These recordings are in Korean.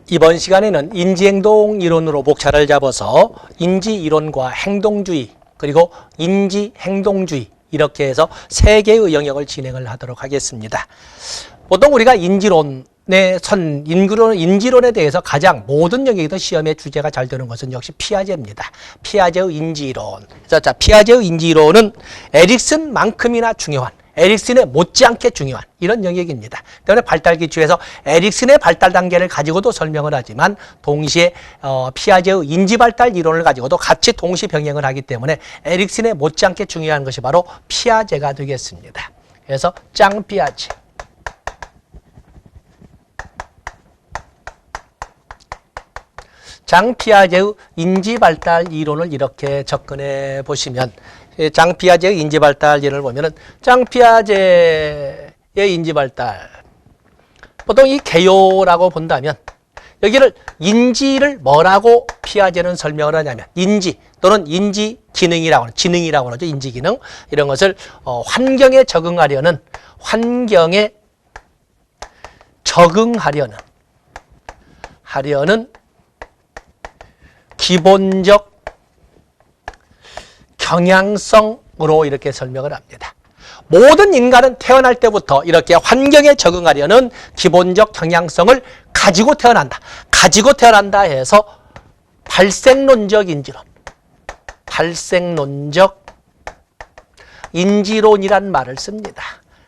이번 시간에는 인지행동 이론으로 목차를 잡아서 인지이론과 행동주의 그리고 인지행동주의 이렇게 해서 세 개의 영역을 진행을 하도록 하겠습니다. 보통 우리가 인지론에 대해서 가장 모든 영역에서 시험의 주제가 잘 되는 것은 역시 피아제입니다. 피아제의 인지이론. 그래서 자, 피아제의 인지이론은 에릭슨만큼이나 중요한, 에릭슨에 못지않게 중요한 이런 영역입니다. 때문에 발달 기초에서 에릭슨의 발달 단계를 가지고도 설명을 하지만 동시에 피아제의 인지 발달 이론을 가지고도 같이 동시 병행을 하기 때문에 에릭슨에 못지않게 중요한 것이 바로 피아제가 되겠습니다. 그래서 짱 피아제. 장 피아제의 인지 발달 이론을 이렇게 접근해 보시면 장 피아제의 인지 발달 이론을 보면은 장 피아제의 인지 발달 보통 이 개요라고 본다면 여기를 인지를 뭐라고 피아제는 설명을 하냐면 인지 또는 인지 기능이라고 하는 지능이라고 하죠. 인지 기능 이런 것을 환경에 적응하려는 기본적 경향성으로 이렇게 설명을 합니다. 모든 인간은 태어날 때부터 이렇게 환경에 적응하려는 기본적 경향성을 가지고 태어난다. 가지고 태어난다 해서 발생론적 인지론이란 말을 씁니다.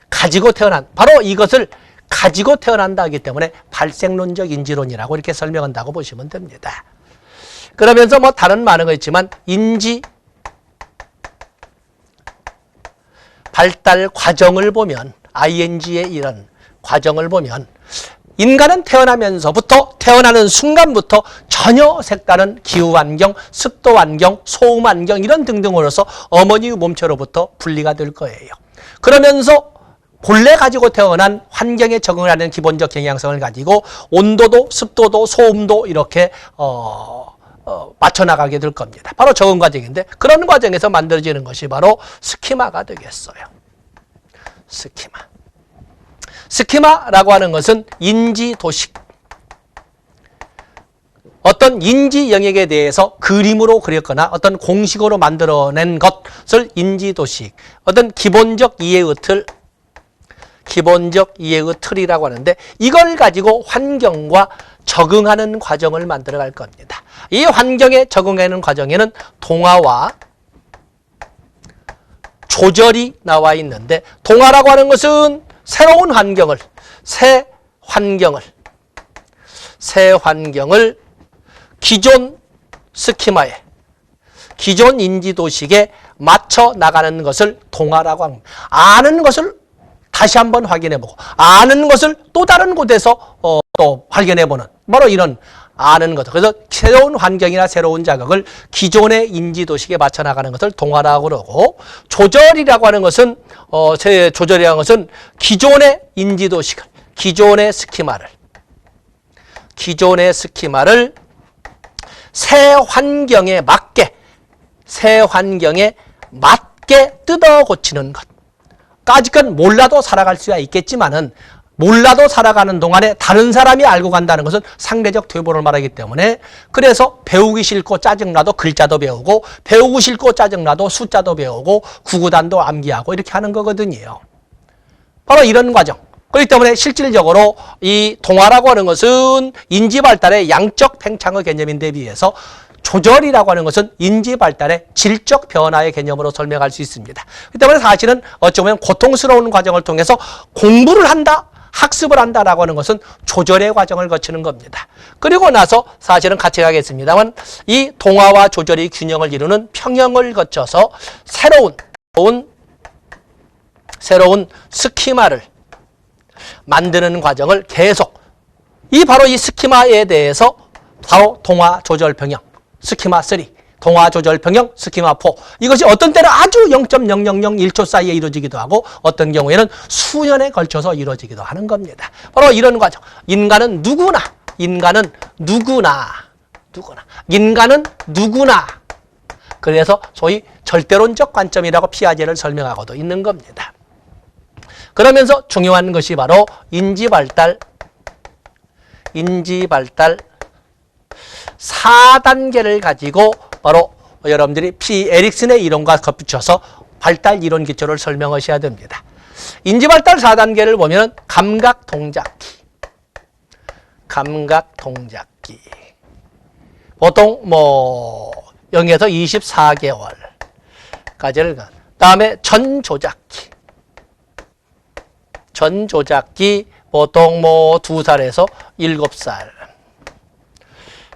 가지고 태어난, 바로 이것을 가지고 태어난다 하기 때문에 발생론적 인지론이라고 이렇게 설명한다고 보시면 됩니다. 그러면서 뭐 다른 많은 거 있지만 인지 발달 과정을 보면 ing의 이런 과정을 보면 인간은 태어나는 순간부터 전혀 색다른 기후환경, 습도환경, 소음환경 이런 등등으로서 어머니의 몸체로부터 분리가 될 거예요. 그러면서 본래 가지고 태어난 환경에 적응하는 기본적 경향성을 가지고 온도도 습도도 소음도 이렇게 맞춰나가게 될 겁니다. 바로 적응 과정인데 그런 과정에서 만들어지는 것이 바로 스키마가 되겠어요. 스키마라고 하는 것은 인지도식. 어떤 인지 영역에 대해서 그림으로 그렸거나 어떤 공식으로 만들어낸 것을 인지도식. 어떤 기본적 이해의 틀이라고 하는데 이걸 가지고 환경과 적응하는 과정을 만들어갈 겁니다. 이 환경에 적응하는 과정에는 동화와 조절이 나와 있는데 동화라고 하는 것은 새로운 환경을, 새 환경을 기존 스키마에, 기존 인지도식에 맞춰 나가는 것을 동화라고 합니다. 아는 것을 다시 한번 확인해보고 아는 것을 또 다른 곳에서 또 발견해보는 바로 이런 아는 것. 그래서 새로운 환경이나 새로운 자극을 기존의 인지도식에 맞춰 나가는 것을 동화라고 그러고 조절이라고 하는 것은 기존의 인지도식을 기존의 스키마를 새 환경에 맞게 뜯어 고치는 것. 까짓건 몰라도 살아갈 수가 있겠지만은 몰라도 살아가는 동안에 다른 사람이 알고 간다는 것은 상대적 퇴보를 말하기 때문에 그래서 배우기 싫고 짜증나도 글자도 배우고 배우고 싫고 짜증나도 숫자도 배우고 구구단도 암기하고 이렇게 하는 거거든요. 바로 이런 과정. 그렇기 때문에 실질적으로 이 동화라고 하는 것은 인지발달의 양적 팽창의 개념인데 비해서 조절이라고 하는 것은 인지발달의 질적 변화의 개념으로 설명할 수 있습니다. 그렇기 때문에 사실은 어쩌면 고통스러운 과정을 통해서 공부를 한다, 학습을 한다라고 하는 것은 조절의 과정을 거치는 겁니다. 그리고 나서 사실은 같이 가겠습니다만 이 동화와 조절의 균형을 이루는 평형을 거쳐서 새로운 스키마를 만드는 과정을 계속 바로 이 스키마에 대해서 바로 동화 조절 평형 스키마 3, 동화 조절 평형 스키마 4 이것이 어떤 때는 아주 0.0001초 사이에 이루어지기도 하고 어떤 경우에는 수년에 걸쳐서 이루어지기도 하는 겁니다. 바로 이런 과정. 인간은 누구나 그래서 소위 절대론적 관점이라고 피아제를 설명하고도 있는 겁니다. 그러면서 중요한 것이 바로 인지발달 인지 발달 4단계를 가지고 바로 여러분들이 에릭슨의 이론과 덧붙여서 발달 이론 기초를 설명하셔야 됩니다. 인지 발달 4단계를 보면 감각 동작기. 보통 0에서 24개월까지를 가. 다음에 전조작기 보통 2살에서 7살.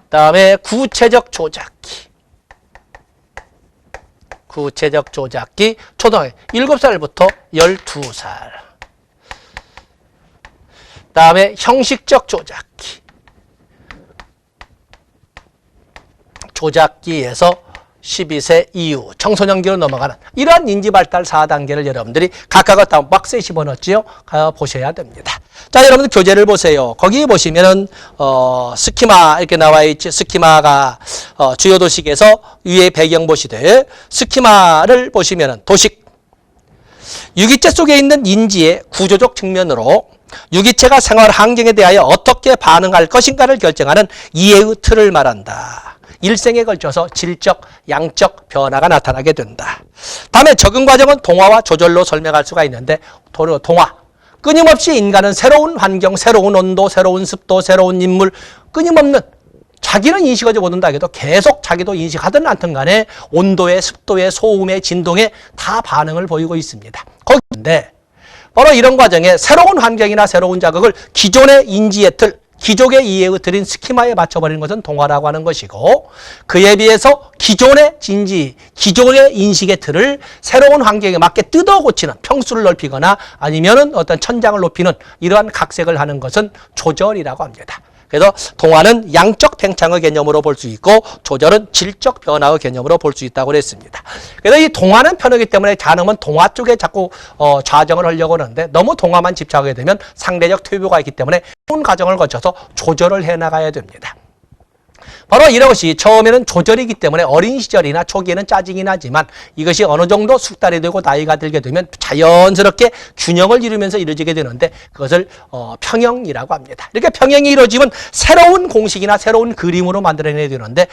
다음에 구체적 조작기 초등학교 7살부터 12살. 다음에 형식적 조작기에서 12세 이후 청소년기로 넘어가는 이러한 인지발달 4단계를 여러분들이 각각을 다 박스에 집어넣었지요. 보셔야 됩니다. 자, 여러분들 교재를 보세요. 거기 보시면은 스키마 이렇게 나와 있지. 스키마가 주요 도식에서 위에 배경 보시되 스키마를 보시면은 도식 유기체 속에 있는 인지의 구조적 측면으로 유기체가 생활 환경에 대하여 어떻게 반응할 것인가를 결정하는 이해의 틀을 말한다. 일생에 걸쳐서 질적, 양적 변화가 나타나게 된다. 다음에 적응 과정은 동화와 조절로 설명할 수가 있는데 동화. 끊임없이 인간은 새로운 환경, 새로운 온도, 새로운 습도, 새로운 인물, 끊임없는 자기는 인식하지 못한다 해도 계속 자기도 인식하든 않든 간에 온도에, 습도에, 소음에, 진동에 다 반응을 보이고 있습니다. 거기인데 바로 이런 과정에 새로운 환경이나 새로운 자극을 기존의 인지의 틀, 기존의 이해의 틀인 스키마에 맞춰버리는 것은 동화라고 하는 것이고 그에 비해서 기존의 진지, 기존의 인식의 틀을 새로운 환경에 맞게 뜯어 고치는 평수를 넓히거나 아니면은 어떤 천장을 높이는 이러한 각색을 하는 것은 조절이라고 합니다. 그래서 동화는 양적 팽창의 개념으로 볼 수 있고 조절은 질적 변화의 개념으로 볼 수 있다고 그랬습니다. 그래서 이 동화는 편하기 때문에 잔음은 동화 쪽에 자꾸 좌정을 하려고 하는데 너무 동화만 집착하게 되면 상대적 퇴보가 있기 때문에 좋은 과정을 거쳐서 조절을 해나가야 됩니다. 바로 이것이 처음에는 조절이기 때문에 어린 시절이나 초기에는 짜증이 나지만 이것이 어느 정도 숙달이 되고 나이가 들게 되면 자연스럽게 균형을 이루면서 이루어지게 되는데 그것을 평형이라고 합니다. 이렇게 평형이 이루어지면 새로운 공식이나 새로운 그림으로 만들어내야 되는데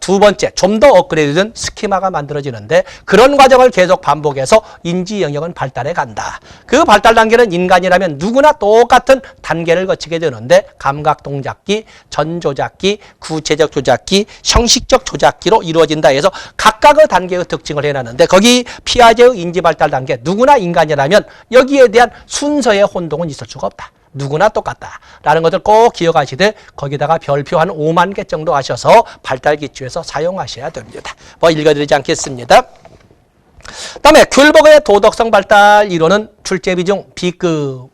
두 번째 좀 더 업그레이드된 스키마가 만들어지는데 그런 과정을 계속 반복해서 인지 영역은 발달해 간다. 그 발달 단계는 인간이라면 누구나 똑같은 단계를 거치게 되는데 감각 동작기, 전조작기, 구체적 조작기, 형식적 조작기로 이루어진다 해서 각각의 단계의 특징을 해놨는데 거기 피아제의 인지발달 단계 누구나 인간이라면 여기에 대한 순서의 혼동은 있을 수가 없다. 누구나 똑같다라는 것을 꼭 기억하시되 거기다가 별표 한 5만 개 정도 하셔서 발달 기초에서 사용하셔야 됩니다. 읽어드리지 않겠습니다. 다음에 귤버그의 도덕성 발달 이론은 출제 비중 B급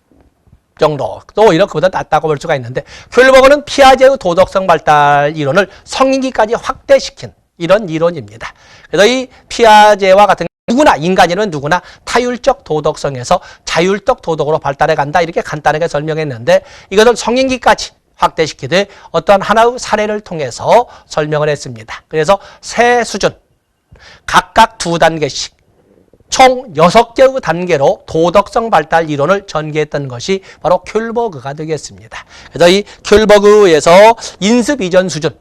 정도, 또 이런 것보다 낮다고 볼 수가 있는데 귤버그는 피아제의 도덕성 발달 이론을 성인기까지 확대시킨 이런 이론입니다. 그래서 이 피아제와 같은 누구나 인간이라면 누구나 타율적 도덕성에서 자율적 도덕으로 발달해 간다 이렇게 간단하게 설명했는데 이것을 성인기까지 확대시키되 어떤 하나의 사례를 통해서 설명을 했습니다. 그래서 세 수준 각각 2단계씩 총 6개의 단계로 도덕성 발달 이론을 전개했던 것이 바로 귤버그가 되겠습니다. 그래서 이 귤버그에서 인습 이전 수준의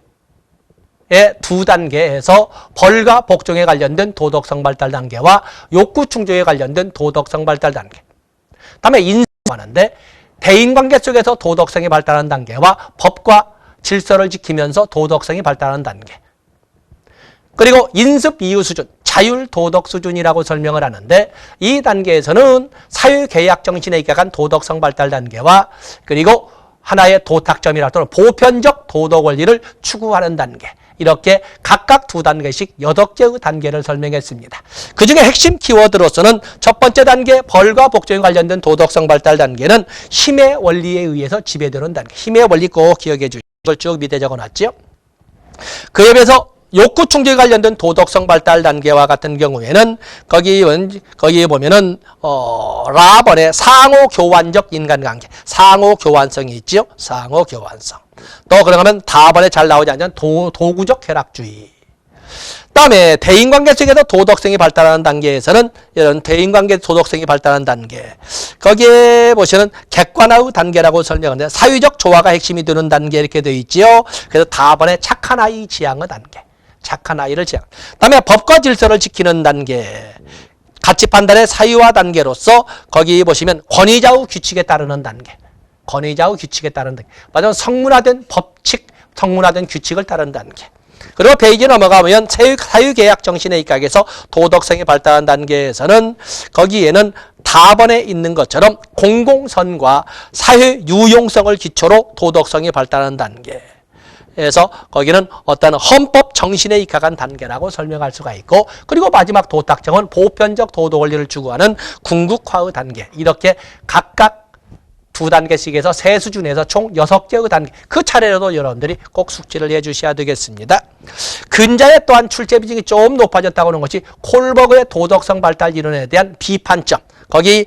2단계에서 벌과 복종에 관련된 도덕성 발달 단계와 욕구 충족에 관련된 도덕성 발달 단계. 다음에 인습하는데 대인관계 속에서 도덕성이 발달하는 단계와 법과 질서를 지키면서 도덕성이 발달하는 단계. 그리고 인습 이후 수준, 자율도덕 수준이라고 설명을 하는데 이 단계에서는 사회계약 정신에 입각한 도덕성 발달 단계와 그리고 하나의 도탁점이라 또는 보편적 도덕 원리를 추구하는 단계 이렇게 각각 2단계씩 8개의 단계를 설명했습니다. 그중에 핵심 키워드로서는 첫 번째 단계 벌과 복종에 관련된 도덕성 발달 단계는 힘의 원리에 의해서 지배되는 단계. 힘의 원리 꼭 기억해 주시고 이걸 쭉 밑에 적어놨죠. 그에 비해서 욕구 충족에 관련된 도덕성 발달 단계와 같은 경우에는 거기에 보면은 라번의 상호 교환적 인간관계, 상호 교환성이 있죠. 상호 교환성. 또 그러면 다번에 잘 나오지 않는 도구적 쾌락주의. 다음에 대인관계 속에서 도덕성이 발달하는 단계에서는 이런 대인관계 도덕성이 발달하는 단계, 거기에 보시면 객관화의 단계라고 설명하는데 사회적 조화가 핵심이 되는 단계 이렇게 되어 있지요. 그래서 다번에 착한 아이 지향의 단계, 착한 아이를 지향. 다음에 법과 질서를 지키는 단계, 가치 판단의 사유화 단계로서 거기 보시면 권위자의 규칙에 따르는 단계, 권위자의 규칙에 따르는 단계, 맞아요. 성문화된 법칙, 성문화된 규칙을 따르는 단계. 그리고 페이지 넘어가면 사유계약 정신에 입각해서 도덕성이 발달한 단계에서는 거기에는 다번에 있는 것처럼 공공선과 사회 유용성을 기초로 도덕성이 발달하는 단계. 그래서 거기는 어떤 헌법 정신에 입각한 단계라고 설명할 수가 있고, 그리고 마지막 도탁정은 보편적 도덕 원리를 추구하는 궁극화의 단계. 이렇게 각각 두 단계씩에서 세 수준에서 총 6개의 단계, 그 차례로도 여러분들이 꼭 숙지를 해 주셔야 되겠습니다. 근자에 또한 출제 비중이 좀 높아졌다고 하는 것이 콜버그의 도덕성 발달 이론에 대한 비판점, 거기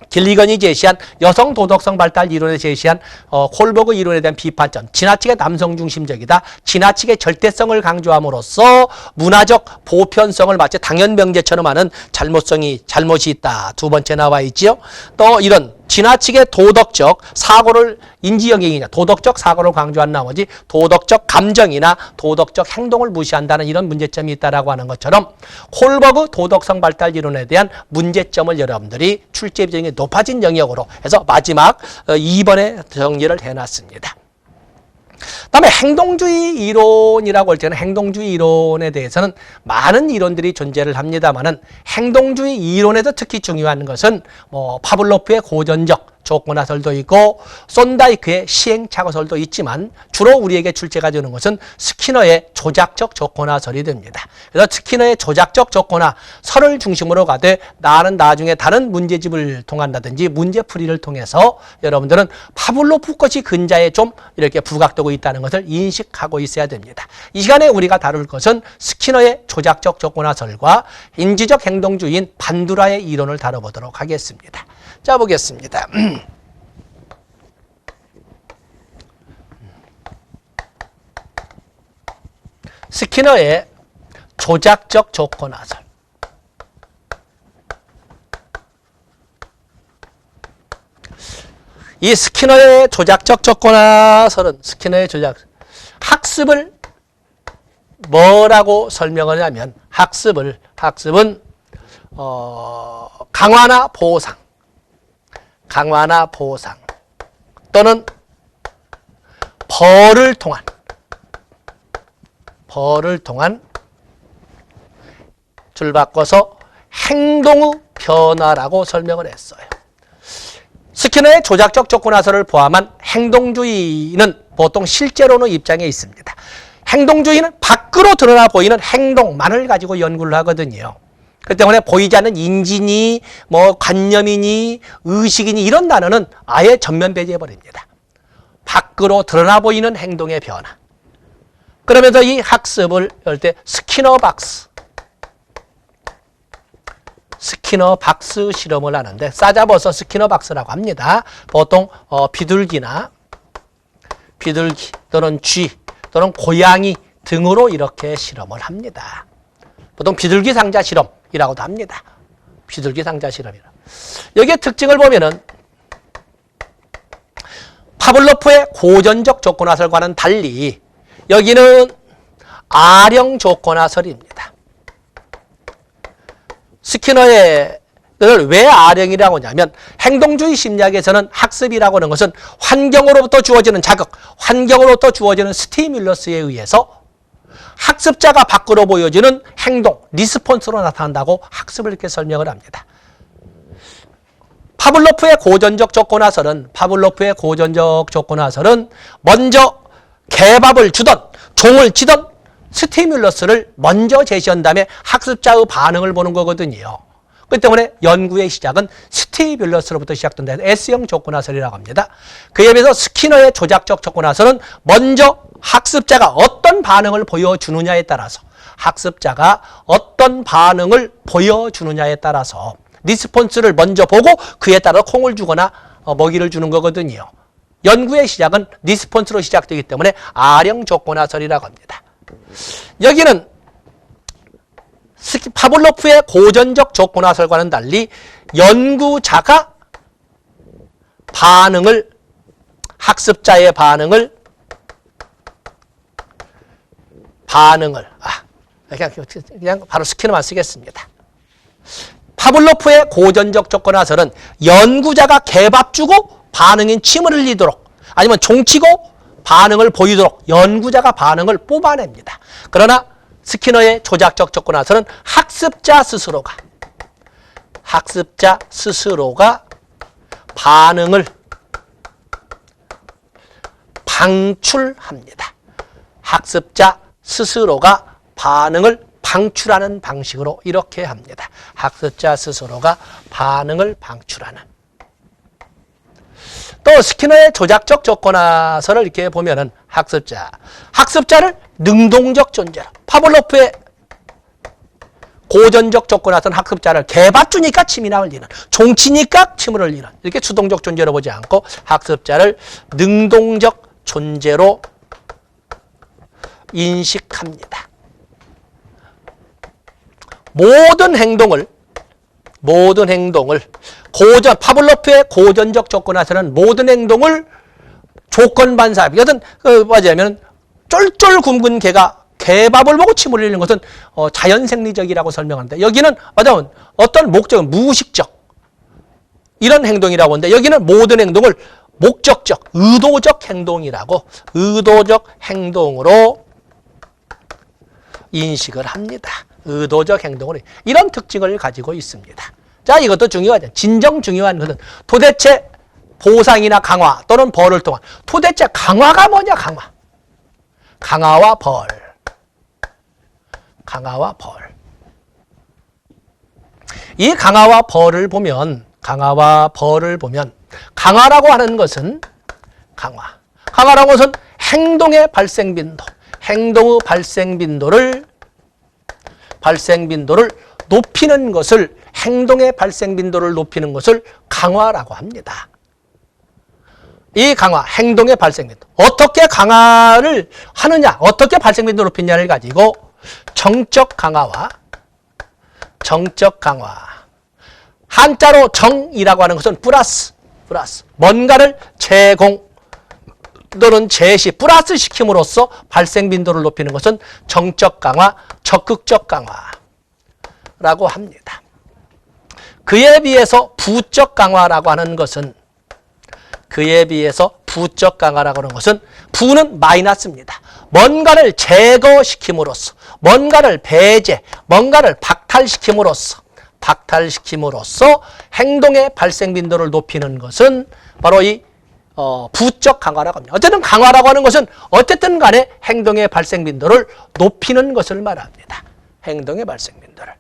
길리건이 제시한 여성 도덕성 발달 이론에 제시한 콜버그 이론에 대한 비판점, 지나치게 남성 중심적이다, 지나치게 절대성을 강조함으로써 문화적 보편성을 마치 당연명제처럼 하는 잘못이 있다. 두 번째 나와 있지요. 또 이런 지나치게 도덕적 사고를 인지영역이냐, 도덕적 사고를 강조한 나머지 도덕적 감정이나 도덕적 행동을 무시한다는 이런 문제점이 있다라고 하는 것처럼 콜버그 도덕성 발달 이론에 대한 문제점을 여러분들이 출제 비중이 높아진 영역으로 해서 마지막 2번에 정리를 해놨습니다. 다음에 행동주의 이론이라고 할 때는 행동주의 이론에 대해서는 많은 이론들이 존재를 합니다만은 행동주의 이론에서 특히 중요한 것은 파블로프의 고전적 조건화설도 있고 쏜다이크의 시행착오설도 있지만 주로 우리에게 출제가 되는 것은 스키너의 조작적 조건화설이 됩니다. 그래서 스키너의 조작적 조건화설을 중심으로 가되 나는 나중에 다른 문제집을 통한다든지 문제풀이를 통해서 여러분들은 파블로프 것이 근자에 좀 이렇게 부각되고 있다는 것을 인식하고 있어야 됩니다. 이 시간에 우리가 다룰 것은 스키너의 조작적 조건화설과 인지적 행동주의인 반두라의 이론을 다뤄보도록 하겠습니다. 자, 보겠습니다. 스키너의 조작적 조건화설. 이 스키너의 조작적 조건화설은 학습을 뭐라고 설명을 하냐면 학습은 강화나 보상 또는 벌을 통한 줄 바꿔서 행동의 변화라고 설명을 했어요. 스키너의 조작적 조건화설을 포함한 행동주의는 보통 실제로는 입장에 있습니다. 행동주의는 밖으로 드러나 보이는 행동만을 가지고 연구를 하거든요. 그 때문에 보이지 않는 인지니 관념이니 의식이니 이런 단어는 아예 전면 배제해버립니다. 밖으로 드러나 보이는 행동의 변화. 그러면서 이 학습을 할 때 스키너 박스 실험을 하는데 싸잡아서 스키너 박스라고 합니다. 보통 비둘기 또는 쥐 또는 고양이 등으로 이렇게 실험을 합니다. 보통 비둘기 상자 실험이라고도 합니다. 비둘기 상자 실험이라. 여기에 특징을 보면은 파블로프의 고전적 조건화설과는 달리 여기는 아령 조건화설입니다. 스키너의 왜 아령이라고 하냐면 행동주의 심리학에서는 학습이라고 하는 것은 환경으로부터 주어지는 자극, 환경으로부터 주어지는 스티뮬러스에 의해서 학습자가 밖으로 보여지는 행동, 리스폰스로 나타난다고 학습을 이렇게 설명을 합니다. 파블로프의 고전적 조건화설은 먼저 개밥을 주던 종을 치던 스티뮬러스를 먼저 제시한 다음에 학습자의 반응을 보는 거거든요. 그렇기 때문에 연구의 시작은 스티뮬러스로부터 시작된다. S형 조건화설이라고 합니다. 그에 비해서 스키너의 조작적 조건화설은 먼저 학습자가 어떤 반응을 보여주느냐에 따라서 리스폰스를 먼저 보고 그에 따라 콩을 주거나 먹이를 주는 거거든요. 연구의 시작은 리스폰스로 시작되기 때문에 아령 조건화설이라고 합니다. 여기는 파블로프의 고전적 조건화설과는 달리 연구자가 학습자의 반응을 그냥 바로 스키너만 쓰겠습니다. 파블로프의 고전적 조건화설은 연구자가 개밥 주고 반응인 침을 흘리도록 아니면 종치고 반응을 보이도록 연구자가 반응을 뽑아냅니다. 그러나 스키너의 조작적 조건화설은 학습자 스스로가 반응을 방출합니다. 학습자 스스로가 반응을 방출하는 방식으로 이렇게 합니다. 학습자 스스로가 반응을 방출하는. 또 스키너의 조작적 조건화설을 이렇게 보면은 학습자를 능동적 존재로, 파블로프의 고전적 조건화설은 학습자를 개밥 주니까 침이나 흘리는, 종치니까 침을 흘리는 이렇게 수동적 존재로 보지 않고 학습자를 능동적 존재로 인식합니다. 모든 행동을 파블로프의 고전적 조건화설은 모든 행동을 조건반사, 여튼 뭐냐면 쫄쫄 굶은 개가 개밥을 보고 침을 흘리는 것은 자연생리적이라고 설명하는데, 여기는 어떤 목적은 무의식적 이런 행동이라고 하는데, 여기는 모든 행동을 목적적, 의도적 행동으로 인식을 합니다. 의도적 행동으로 이런 특징을 가지고 있습니다. 자, 이것도 중요하죠. 진정 중요한 것은 도대체 보상이나 강화 또는 벌을 통한 도대체 강화가 뭐냐, 강화와 벌. 이 강화와 벌을 보면 강화라고 하는 것은 행동의 발생 빈도, 행동의 행동의 발생 빈도를 높이는 것을 강화라고 합니다. 이 강화, 행동의 발생 빈도. 어떻게 강화를 하느냐, 어떻게 발생 빈도를 높이냐를 가지고 정적 강화, 한자로 정이라고 하는 것은 플러스, 뭔가를 제공 또는 제시, 플러스 시킴으로써 발생 빈도를 높이는 것은 정적 강화, 적극적 강화라고 합니다. 그에 비해서 부적 강화라고 하는 것은 부는 마이너스입니다. 뭔가를 제거시킴으로써, 뭔가를 배제, 뭔가를 박탈시킴으로써 행동의 발생 빈도를 높이는 것은 바로 이 부적 강화라고 합니다. 어쨌든 강화라고 하는 것은 어쨌든 간에 행동의 발생 빈도를 높이는 것을 말합니다. 행동의 발생 빈도를.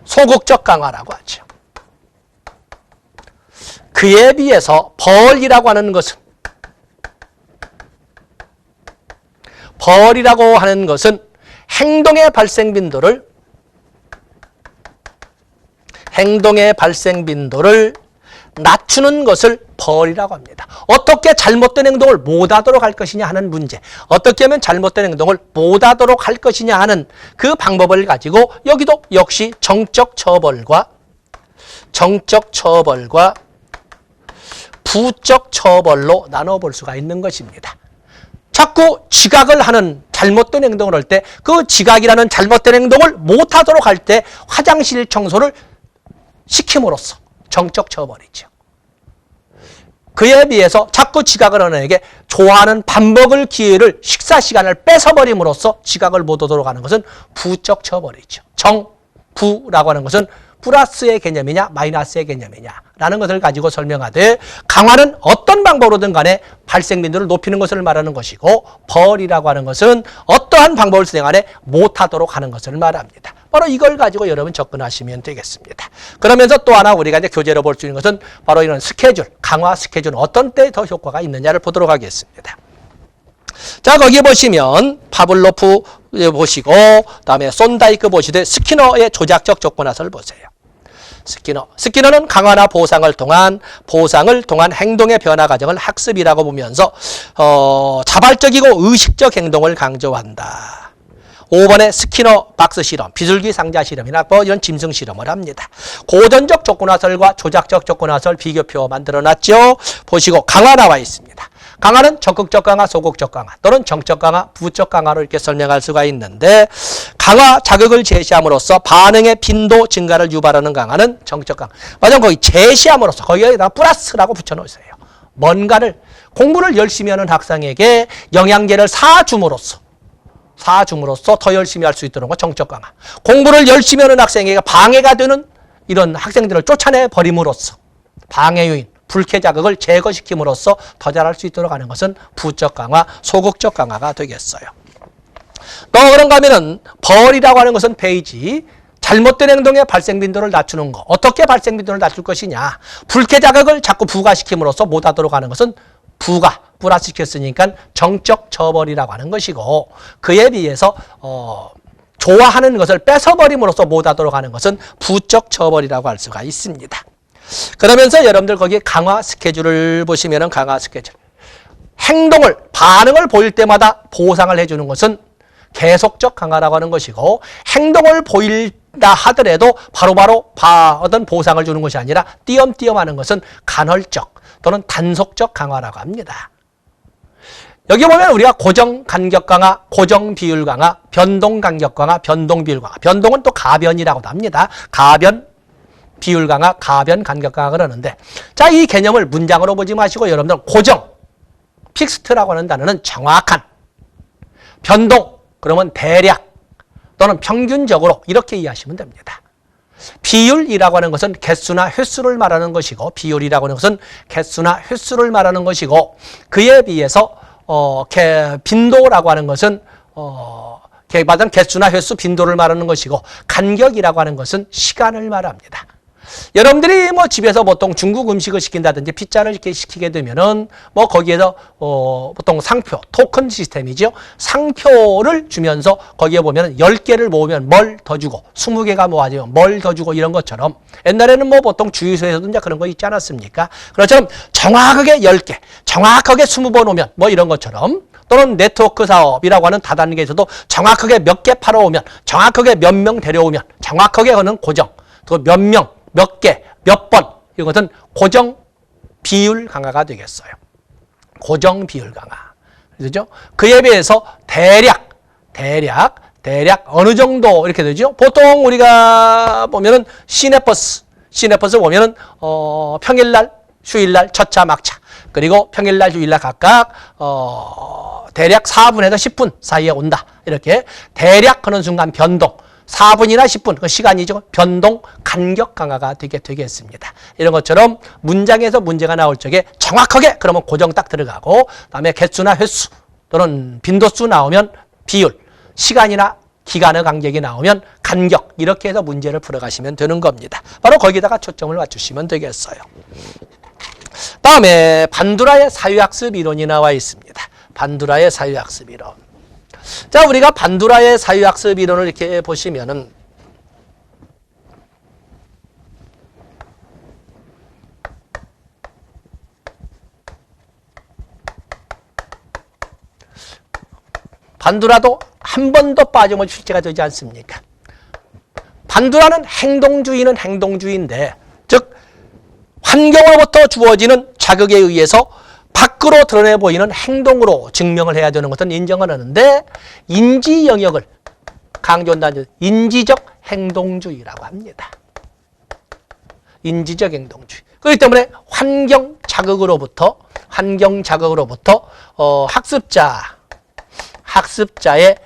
소극적 강화라고 하죠. 그에 비해서 벌이라고 하는 것은 행동의 발생 빈도를 낮추는 것을 벌이라고 합니다. 어떻게 잘못된 행동을 못하도록 할 것이냐 하는 문제, 어떻게 하면 잘못된 행동을 못하도록 할 것이냐 하는 그 방법을 가지고 여기도 역시 정적 처벌과 부적 처벌로 나눠볼 수가 있는 것입니다. 자꾸 지각을 하는 잘못된 행동을 할 때 그 지각이라는 잘못된 행동을 못하도록 할 때 화장실 청소를 시킴으로써 정적 처벌이죠. 그에 비해서 자꾸 지각을 하는 에게 좋아하는 밥 먹을 기회를, 식사 시간을 뺏어버림으로써 지각을 못하도록 하는 것은 부적 처벌이죠. 부라고 하는 것은 플러스의 개념이냐 마이너스의 개념이냐라는 것을 가지고 설명하되, 강화는 어떤 방법으로든 간에 발생 빈도를 높이는 것을 말하는 것이고, 벌이라고 하는 것은 어떠한 방법을 수행하되 못하도록 하는 것을 말합니다. 바로 이걸 가지고 여러분 접근하시면 되겠습니다. 그러면서 또 하나 우리가 이제 교재로 볼 수 있는 것은 바로 이런 스케줄, 강화 스케줄은 어떤 때 더 효과가 있느냐를 보도록 하겠습니다. 자, 거기 보시면 파블로프 보시고, 그다음에 손다이크 보시되 스키너의 조작적 조건화설 보세요. 스키너는 강화나 보상을 통한 행동의 변화 과정을 학습이라고 보면서 자발적이고 의식적 행동을 강조한다. 5번에 스키너 박스 실험, 비둘기 상자 실험이나 뭐 이런 짐승 실험을 합니다. 고전적 조건화설과 조작적 조건화설 비교표 만들어놨죠. 보시고 강화 나와 있습니다. 강화는 적극적 강화, 소극적 강화 또는 정적 강화, 부적 강화로 이렇게 설명할 수가 있는데 강화 자극을 제시함으로써 반응의 빈도 증가를 유발하는 강화는 정적 강화. 맞아, 거기 제시함으로써 거기에다가 플러스라고 붙여놓으세요. 뭔가를 공부를 열심히 하는 학생에게 영양제를 사줌으로써 더 열심히 할 수 있도록 정적 강화. 공부를 열심히 하는 학생에게 방해가 되는 이런 학생들을 쫓아내 버림으로써 방해 요인, 불쾌 자극을 제거시킴으로써 더 잘할 수 있도록 하는 것은 부적 강화, 소극적 강화가 되겠어요. 또 그런가 하면은 벌이라고 하는 것은 페이지, 잘못된 행동의 발생 빈도를 낮추는 거. 어떻게 발생 빈도를 낮출 것이냐. 불쾌 자극을 자꾸 부과시킴으로써 못하도록 하는 것은 플러스시켰으니까 정적 처벌이라고 하는 것이고 그에 비해서 좋아하는 것을 뺏어버림으로써 못하도록 하는 것은 부적 처벌이라고 할 수가 있습니다. 그러면서 여러분들 거기에 강화 스케줄을 보시면은 강화 스케줄. 반응을 보일 때마다 보상을 해주는 것은 계속적 강화라고 하는 것이고 행동을 보인다 하더라도 바로바로 어떤 보상을 주는 것이 아니라 띄엄띄엄 하는 것은 간헐적 또는 단속적 강화라고 합니다. 여기 보면 우리가 고정 간격 강화, 고정 비율 강화, 변동 간격 강화, 변동 비율 강화. 변동은 또 가변이라고도 합니다. 가변 비율 강화, 가변 간격 강화 그러는데 자, 이 개념을 문장으로 보지 마시고 여러분들 고정, 픽스트라고 하는 단어는 정확한, 변동, 그러면 대략 또는 평균적으로 이렇게 이해하시면 됩니다. 비율이라고 하는 것은 개수나 횟수를 말하는 것이고 비율이라고 하는 것은 개수나 횟수를 말하는 것이고 그에 비해서 빈도라고 하는 것은 말하자면 개수나 횟수, 빈도를 말하는 것이고 간격이라고 하는 것은 시간을 말합니다. 여러분들이 뭐 집에서 보통 중국 음식을 시킨다든지 피자를 이렇게 시키게 되면은 뭐 거기에서 보통 상표, 토큰 시스템이죠. 상표를 주면서 거기에 보면은 10개를 모으면 뭘 더 주고 20개가 모아지면 뭘 더 주고 이런 것처럼 옛날에는 뭐 보통 주유소에서도 이제 그런 거 있지 않았습니까? 그렇처럼 정확하게 10개, 정확하게 20번 오면 뭐 이런 것처럼 또는 네트워크 사업이라고 하는 다단계에서도 정확하게 몇 개 팔아오면 정확하게 몇 명 데려오면 정확하게 하는 고정, 또 몇 명, 몇 개, 몇 번 이것은 고정 비율 강화가 되겠어요. 고정 비율 강화. 그렇죠? 그에 비해서 대략 어느 정도 이렇게 되죠? 보통 우리가 보면은 시내버스 보면은 평일날, 휴일날, 첫차, 막차 그리고 평일날, 휴일날 각각 대략 4분에서 10분 사이에 온다. 이렇게 대략 하는 순간 변동. 4분이나 10분, 그 시간이죠. 변동, 간격 강화가 되겠습니다. 이런 것처럼 문장에서 문제가 나올 적에 정확하게 그러면 고정 딱 들어가고 그다음에 개수나 횟수 또는 빈도수 나오면 비율, 시간이나 기간의 간격이 나오면 간격 이렇게 해서 문제를 풀어가시면 되는 겁니다. 바로 거기다가 초점을 맞추시면 되겠어요. 다음에 반두라의 사유학습 이론이 나와 있습니다. 반두라의 사유학습 이론. 자, 우리가 반두라의 사유학습 이론을 이렇게 보시면은 반두라도 한 번도 빠짐없이 출제가 되지 않습니까? 반두라는 행동주의는 행동주의인데 즉 환경으로부터 주어지는 자극에 의해서 밖으로 드러내 보이는 행동으로 증명을 해야 되는 것은 인정을 하는데 인지 영역을 강조한다는 인지적 행동주의라고 합니다. 인지적 행동주의. 그렇기 때문에 환경 자극으로부터 학습자의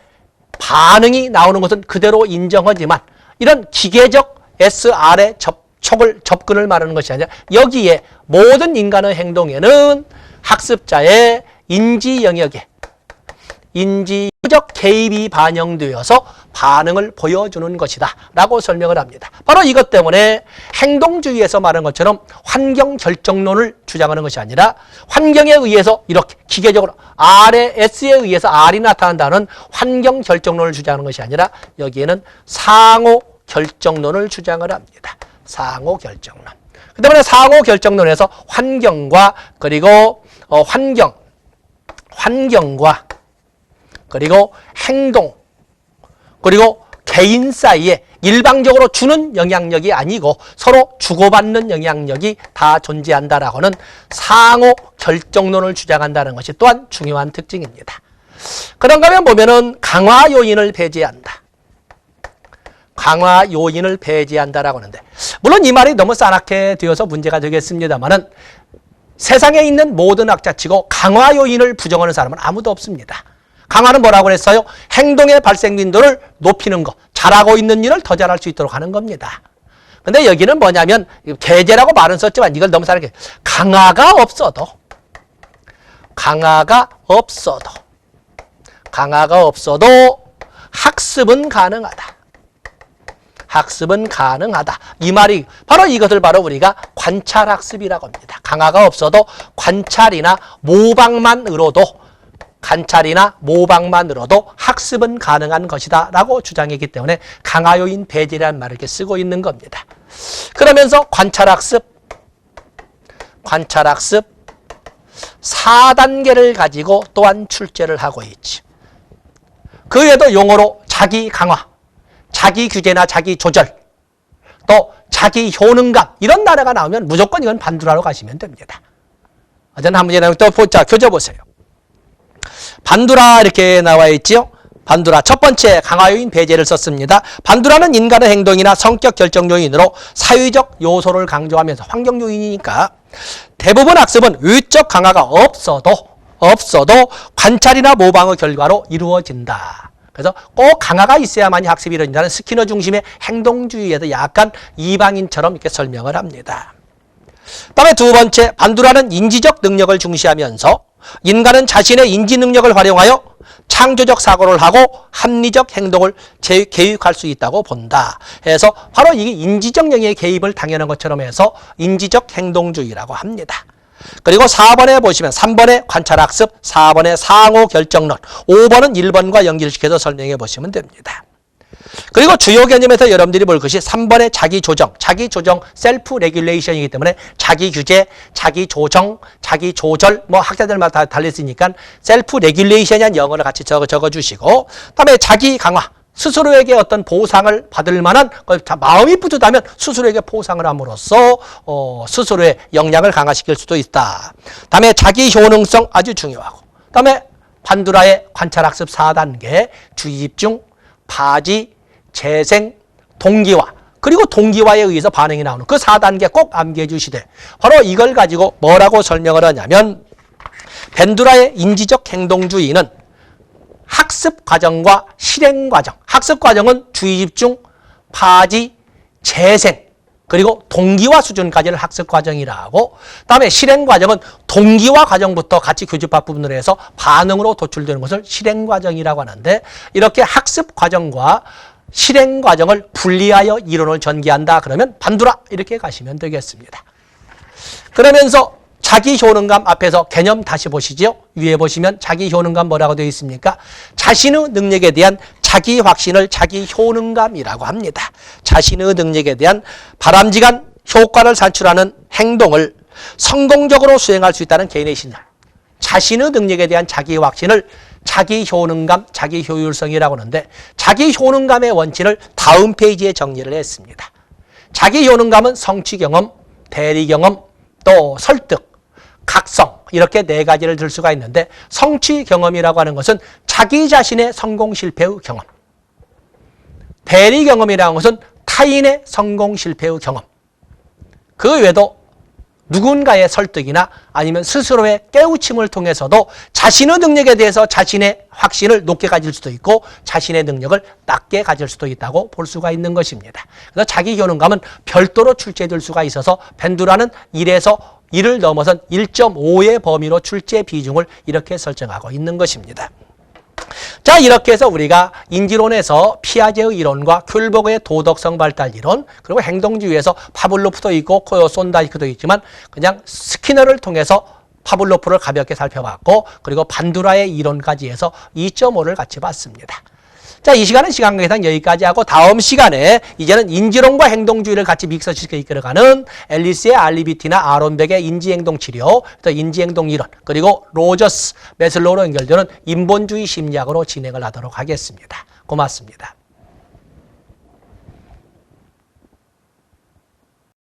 반응이 나오는 것은 그대로 인정하지만 이런 기계적 SR의 접근을 말하는 것이 아니라 여기에 모든 인간의 행동에는 학습자의 인지 영역에 인지적 개입이 반영되어서 반응을 보여주는 것이다 라고 설명을 합니다. 바로 이것 때문에 행동주의에서 말한 것처럼 환경 결정론을 주장하는 것이 아니라 환경에 의해서 이렇게 기계적으로 R의 S에 의해서 R이 나타난다는 환경 결정론을 주장하는 것이 아니라 여기에는 상호 결정론을 주장을 합니다. 상호 결정론. 그 때문에 상호 결정론에서 환경과 그리고 환경과 그리고 행동 그리고 개인 사이에 일방적으로 주는 영향력이 아니고 서로 주고받는 영향력이 다 존재한다라고는 상호 결정론을 주장한다는 것이 또한 중요한 특징입니다. 그런가 하면 보면은 강화 요인을 배제한다. 강화 요인을 배제한다라고 하는데 물론 이 말이 너무 싸납게 되어서 문제가 되겠습니다만은 세상에 있는 모든 학자치고 강화 요인을 부정하는 사람은 아무도 없습니다. 강화는 뭐라고 그랬어요? 행동의 발생 빈도를 높이는 것, 잘하고 있는 일을 더 잘할 수 있도록 하는 겁니다. 근데 여기는 뭐냐면 계제라고 말은 썼지만 이걸 너무 싸납게 강화가 없어도 학습은 가능하다. 학습은 가능하다. 이 말이 바로 이것을 바로 우리가 관찰학습이라고 합니다. 강화가 없어도 관찰이나 모방만으로도 학습은 가능한 것이다 라고 주장했기 때문에 강화요인 배제라는 말을 이렇게 쓰고 있는 겁니다. 그러면서 관찰학습 4단계를 가지고 또한 출제를 하고 있지. 그 외에도 용어로 자기 강화, 자기 규제나 자기 조절, 또 자기 효능감 이런 단어가 나오면 무조건 이건 반두라로 가시면 됩니다. 어제는 한 문제 나오면 또 보자, 교재 보세요. 반두라 이렇게 나와 있지요. 반두라 첫 번째 강화 요인 배제를 썼습니다. 반두라는 인간의 행동이나 성격 결정 요인으로 사회적 요소를 강조하면서 환경 요인이니까 대부분 학습은 외적 강화가 없어도 관찰이나 모방의 결과로 이루어진다. 그래서 꼭 강화가 있어야만이 학습이 이루어진다는 스키너 중심의 행동주의에도 약간 이방인처럼 이렇게 설명을 합니다. 다음에 두 번째, 반두라는 인지적 능력을 중시하면서 인간은 자신의 인지 능력을 활용하여 창조적 사고를 하고 합리적 행동을 계획할 수 있다고 본다. 해서 바로 이게 인지적 영역의 개입을 당연한 것처럼 해서 인지적 행동주의라고 합니다. 그리고 4번에 보시면 3번에 관찰학습, 4번에 상호 결정론, 5번은 1번과 연결시켜서 설명해 보시면 됩니다. 그리고 주요 개념에서 여러분들이 볼 것이 3번의 자기조정 셀프 레귤레이션이기 때문에 자기규제, 자기조정, 자기조절 뭐 학자들마다 다 달렸으니까 셀프 레귤레이션이라는 영어를 같이 적어주시고 다음에 자기강화 스스로에게 어떤 보상을 받을 만한 마음이 뿌듯하면 스스로에게 보상을 함으로써 스스로의 역량을 강화시킬 수도 있다. 다음에 자기 효능성 아주 중요하고 다음에 반두라의 관찰학습 4단계 주의집중, 파지, 재생, 동기화 그리고 동기화에 의해서 반응이 나오는 그 4단계 꼭 암기해 주시되 바로 이걸 가지고 뭐라고 설명을 하냐면 밴두라의 인지적 행동주의는 학습 과정과 실행 과정, 학습 과정은 주의 집중, 파지, 재생, 그리고 동기화 수준까지를 학습 과정이라고 그다음에 실행 과정은 동기화 과정부터 같이 교집합 부분으로 해서 반응으로 도출되는 것을 실행 과정이라고 하는데 이렇게 학습 과정과 실행 과정을 분리하여 이론을 전개한다 그러면 반두라 이렇게 가시면 되겠습니다. 그러면서 자기 효능감 앞에서 개념 다시 보시죠. 위에 보시면 자기 효능감 뭐라고 되어 있습니까? 자신의 능력에 대한 자기 확신을 자기 효능감이라고 합니다. 자신의 능력에 대한 바람직한 효과를 산출하는 행동을 성공적으로 수행할 수 있다는 개인의 신념. 자신의 능력에 대한 자기 확신을 자기 효능감, 자기 효율성이라고 하는데 자기 효능감의 원칙을 다음 페이지에 정리를 했습니다. 자기 효능감은 성취 경험, 대리 경험, 또 설득, 각성 이렇게 네 가지를 들 수가 있는데 성취 경험이라고 하는 것은 자기 자신의 성공 실패의 경험, 대리 경험이라는 것은 타인의 성공 실패의 경험, 그 외에도 누군가의 설득이나 아니면 스스로의 깨우침을 통해서도 자신의 능력에 대해서 자신의 확신을 높게 가질 수도 있고 자신의 능력을 낮게 가질 수도 있다고 볼 수가 있는 것입니다. 그래서 자기 효능감은 별도로 출제될 수가 있어서 밴두라는 1을 넘어선 1.5의 범위로 출제 비중을 이렇게 설정하고 있는 것입니다. 자, 이렇게 해서 우리가 인지론에서 피아제의 이론과 큘버그의 도덕성 발달 이론 그리고 행동주의에서 파블로프도 있고 손다이크도 있지만 그냥 스키너를 통해서 파블로프를 가볍게 살펴봤고 그리고 반두라의 이론까지 해서 2.5를 같이 봤습니다. 자, 이 시간은 시간 관계상 여기까지 하고 다음 시간에 이제는 인지론과 행동주의를 같이 믹서시켜 이끌어가는 앨리스의 알리비티나 아론백의 인지행동치료, 또 인지행동이론, 그리고 로저스, 메슬로우로 연결되는 인본주의 심리학으로 진행을 하도록 하겠습니다. 고맙습니다.